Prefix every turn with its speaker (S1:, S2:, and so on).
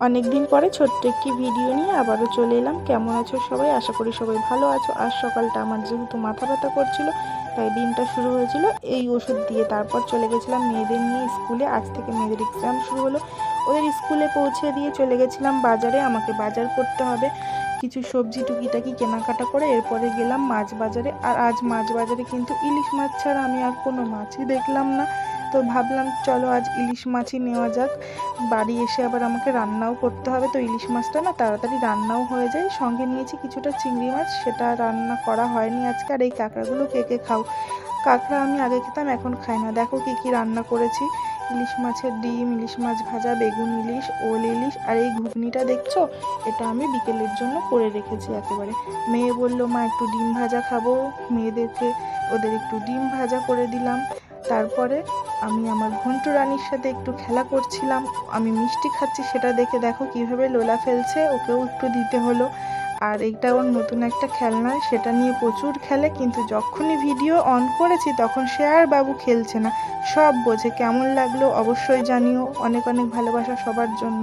S1: অনেক দিন পরে ছোট্ট একটি ভিডিও নিয়ে আবারও চলে এলাম। কেমন আছো সবাই? আশা করি সবাই ভালো আছো। আজ সকালটা আমার যেহেতু মাথা ব্যথা করছিল, তাই দিনটা শুরু হয়েছিল এই ওষুধ দিয়ে। তারপর চলে গেছিলাম মেয়েদের নিয়ে স্কুলে। আজ থেকে মেয়েদের এক্সাম শুরু হলো। ওদের স্কুলে পৌঁছে দিয়ে চলে গেছিলাম বাজারে। আমাকে বাজার করতে হবে, কিছু সবজি টুকিটাকি কেনাকাটা করে এরপরে গেলাম মাছ বাজারে। আর আজ মাছ বাজারে কিন্তু ইলিশ মাছ ছাড়া আমি আর কোনো মাছই দেখলাম না। তো ভাবলাম চলো আজ ইলিশ মাছই নেওয়া যাক। বাড়ি এসে আবার আমাকে রান্নাও করতে হবে, তো ইলিশ মাছটা না তাড়াতাড়ি রান্নাও হয়ে যায়। সঙ্গে নিয়েছি কিছুটা চিংড়ি মাছ, সেটা রান্না করা হয়নি আজকে। আর এই কাঁকড়াগুলো কে কে খাও? কাঁকড়া আমি আগে খেতাম, এখন খাই না। দেখো কি কি রান্না করেছি। ইলিশ মাছের ডিম, ইলিশ মাছ ভাজা, বেগুন ইলিশ, ওল ইলিশ। আর এই ঘুগনিটা দেখছো, এটা আমি বিকেলের জন্য করে রেখেছি একেবারে। মেয়ে বললো মা একটু ডিম ভাজা খাবো, মেয়েদেরকে ওদের একটু ডিম ভাজা করে দিলাম। তারপরে আমি আমার ঘন্টু রানীর সাথে একটু খেলা করছিলাম। আমি মিষ্টি খাচ্ছি, সেটা দেখে দেখো কিভাবে লোলা ফেলছে, ওকেও একটু দিতে হলো। আর এইটা ওর নতুন একটা খেলনা, সেটা নিয়ে প্রচুর খেলে, কিন্তু যখনই ভিডিও অন করেছি তখন সে আর বাবু খেলছে না, সব বোঝে। কেমন লাগলো অবশ্যই জানিও। অনেক অনেক ভালোবাসা সবার জন্য।